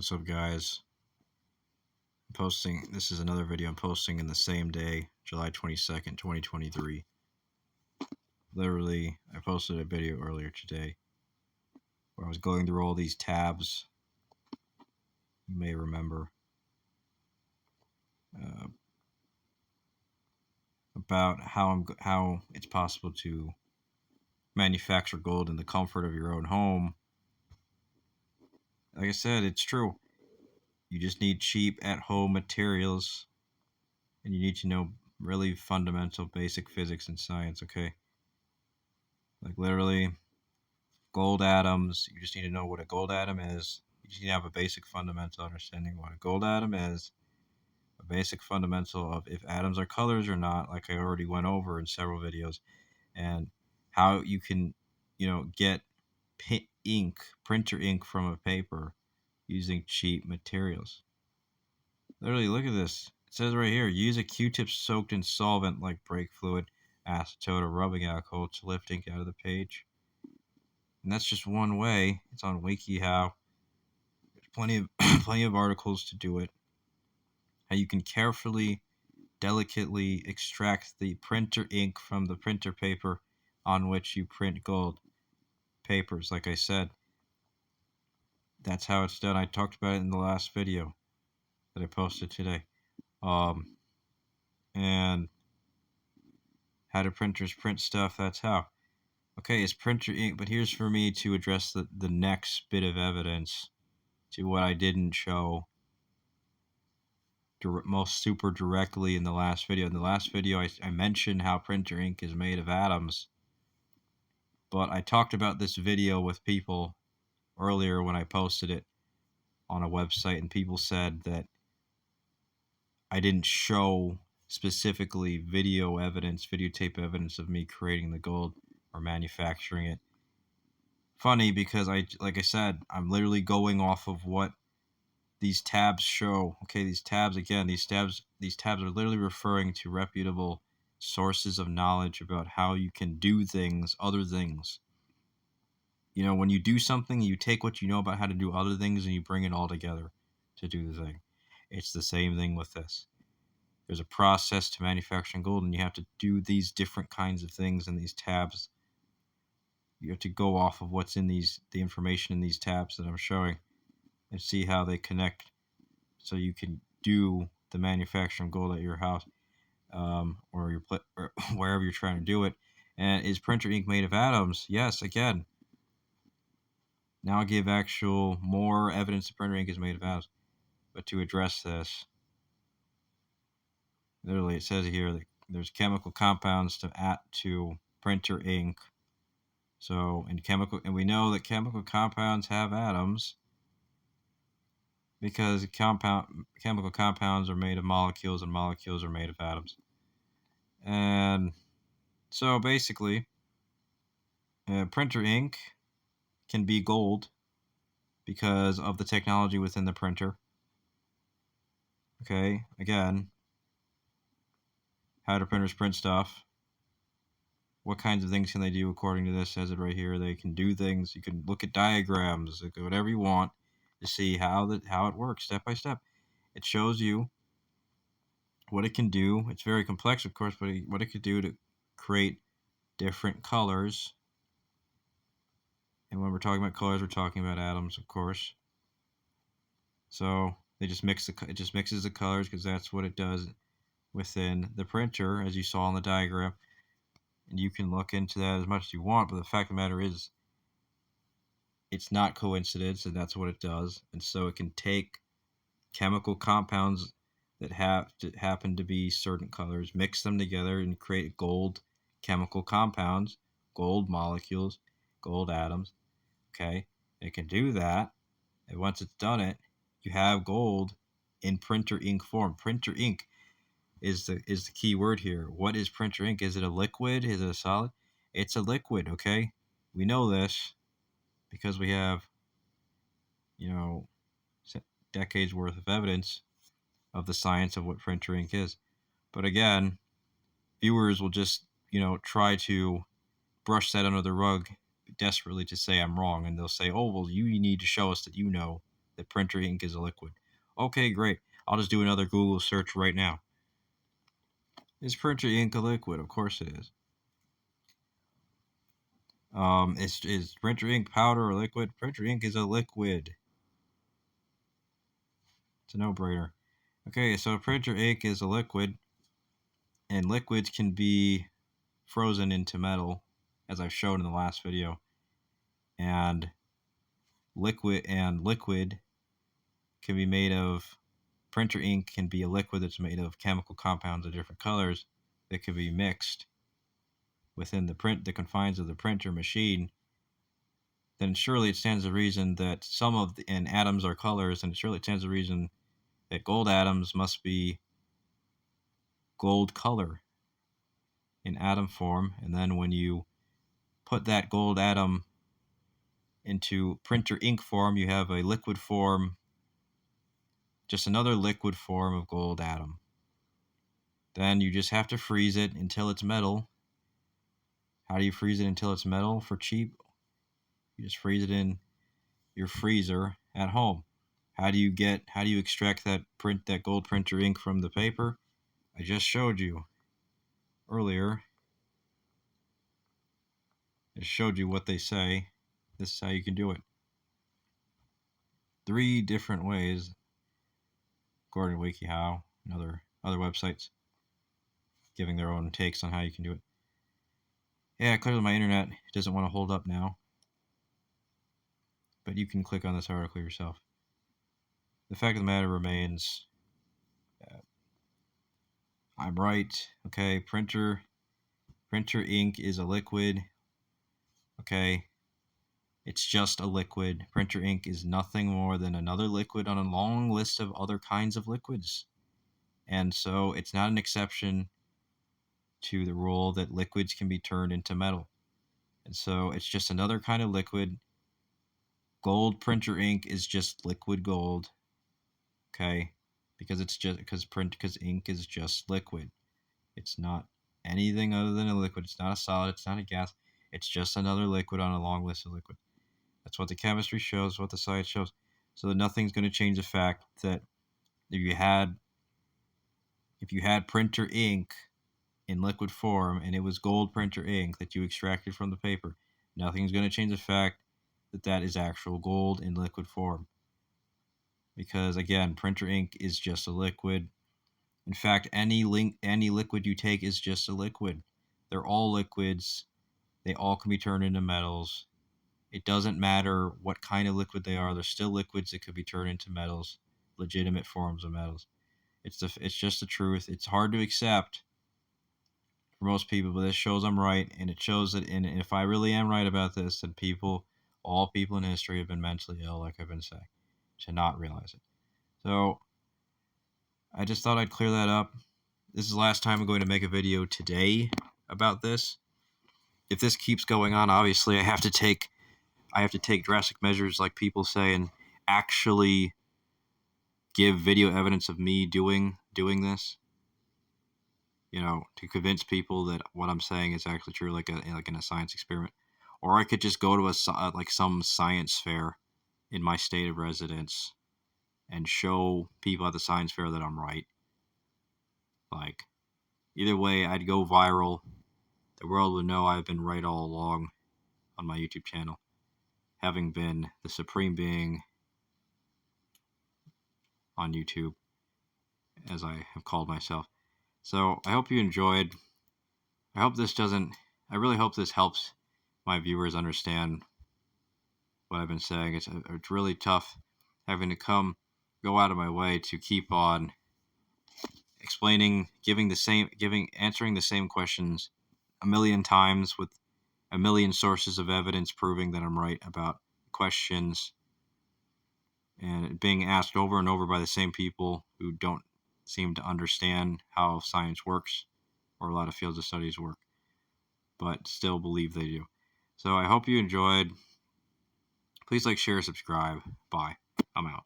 What's up, guys? This is another video I'm posting in the same day, July 22nd, 2023. Literally, I posted a video earlier today where I was going through all these tabs. You may remember uh, about how it's possible to manufacture gold in the comfort of your own home. Like I said, it's true. You just need cheap at-home materials, and you need to know really fundamental basic physics and science, okay? Like literally, gold atoms, you just need to know what a gold atom is. You just need to have a basic fundamental understanding of what a gold atom is, a basic fundamental of if atoms are colors or not, like I already went over in several videos, and how you can, get printer ink from a paper using cheap materials. Literally, look at this. It says right here, use a Q-tip soaked in solvent like brake fluid, acetone, or rubbing alcohol to lift ink out of the page. And that's just one way. It's on WikiHow. There's plenty of plenty of articles to do it. How you can carefully, delicately extract the printer ink from the printer paper on which you print gold papers. Like I said, that's how it's done. I talked about it in the last video that I posted today. And how do printers print stuff? That's how. Okay, it's printer ink, but here's for me to address the next bit of evidence to what I didn't show most super directly in the last video. In the last video, I mentioned how printer ink is made of atoms, but I talked about this video with people earlier when I posted it on a website, and people said that I didn't show specifically videotape evidence of me creating the gold or manufacturing it. Funny, because like I said, I'm literally going off of what these tabs show. Okay, these tabs are literally referring to reputable sources of knowledge about how you can do things, other things. When you do something, you take what you know about how to do other things and you bring it all together to do the thing. It's the same thing with this. There's a process to manufacturing gold, and you have to do these different kinds of things in these tabs. You have to go off of what's in the information in these tabs that I'm showing, and see how they connect, so you can do the manufacturing gold at your house, or wherever you're trying to do it. And is printer ink made of atoms? Yes. Again, now I'll give actual more evidence that printer ink is made of atoms. But to address this, literally, it says here that there's chemical compounds to add to printer ink. So and we know that chemical compounds have atoms, because chemical compounds are made of molecules, and molecules are made of atoms. And so basically, printer ink can be gold because of the technology within the printer. Okay, again, how do printers print stuff? What kinds of things can they do according to this? Says it right here. They can do things. You can look at diagrams, like whatever you want, to see how it works step by step. It shows you what it can do. It's very complex, of course, but what it could do to create different colors. And when we're talking about colors, we're talking about atoms, of course. So it just mixes the colors, because that's what it does within the printer, as you saw in the diagram. And you can look into that as much as you want, but the fact of the matter is, it's not coincidence, and that's what it does. And so it can take chemical compounds that happen to be certain colors, mix them together, and create gold chemical compounds, gold molecules, gold atoms. Okay, it can do that, and once it's done it, you have gold in printer ink form. Printer ink is the key word here. What is printer ink? Is it a liquid? Is it a solid? It's a liquid. Okay, we know this because we have, decades worth of evidence of the science of what printer ink is. But again, viewers will just, try to brush that under the rug desperately to say I'm wrong, and they'll say, oh, well, you need to show us that you know that printer ink is a liquid. Okay, great. I'll just do another Google search right now. Is printer ink a liquid? Of course it is. Is printer ink powder or liquid? Printer ink is a liquid. It's a no-brainer. Okay, so printer ink is a liquid, and liquids can be frozen into metal, as I've shown in the last video. And liquid can be made of, printer ink can be a liquid that's made of chemical compounds of different colors that can be mixed within the confines of the printer machine. Then surely it stands to reason that and atoms are colors, and surely it stands to reason that gold atoms must be gold color in atom form. And then when you put that gold atom into printer ink form, you have a liquid form, just another liquid form of gold atom. Then you just have to freeze it until it's metal. How do you freeze it until it's metal for cheap? You just freeze it in your freezer at home. How do you extract that gold printer ink from the paper? I just showed you earlier. I showed you what they say. This is how you can do it. 3 different ways, according to WikiHow and other websites, giving their own takes on how you can do it. Yeah, clearly my internet doesn't want to hold up now, but you can click on this article yourself. The fact of the matter remains, I'm right. Okay, printer ink is a liquid. Okay, it's just a liquid. Printer ink is nothing more than another liquid on a long list of other kinds of liquids. And so it's not an exception to the rule that liquids can be turned into metal. And so it's just another kind of liquid. Gold printer ink is just liquid gold. Okay? Because ink is just liquid. It's not anything other than a liquid. It's not a solid, it's not a gas. It's just another liquid on a long list of liquids. That's what the chemistry shows, what the science shows. So that nothing's going to change the fact that if you had printer ink in liquid form and it was gold printer ink that you extracted from the paper, nothing's going to change the fact that that is actual gold in liquid form. Because again, printer ink is just a liquid. In fact, any liquid you take is just a liquid. They're all liquids. They all can be turned into metals. It doesn't matter what kind of liquid they are. They're still liquids that could be turned into metals, legitimate forms of metals. It's just the truth. It's hard to accept for most people, but this shows I'm right, and it shows that. And if I really am right about this, then all people in history have been mentally ill, like I've been saying, to not realize it. So I just thought I'd clear that up. This is the last time I'm going to make a video today about this. If this keeps going on, obviously I have to take drastic measures, like people say, and actually give video evidence of me doing this. To convince people that what I'm saying is actually true, like in a science experiment. Or I could just go to some science fair in my state of residence and show people at the science fair that I'm right. Like, either way, I'd go viral. The world would know I've been right all along on my YouTube channel, having been the supreme being on YouTube, as I have called myself. So I hope you enjoyed. I really hope this helps my viewers understand what I've been saying. It's really tough having to go out of my way to keep on explaining, answering the same questions a million times with a million sources of evidence proving that I'm right about questions, and being asked over and over by the same people who don't seem to understand how science works or a lot of fields of studies work, but still believe they do. So I hope you enjoyed. Please like, share, subscribe. Bye. I'm out.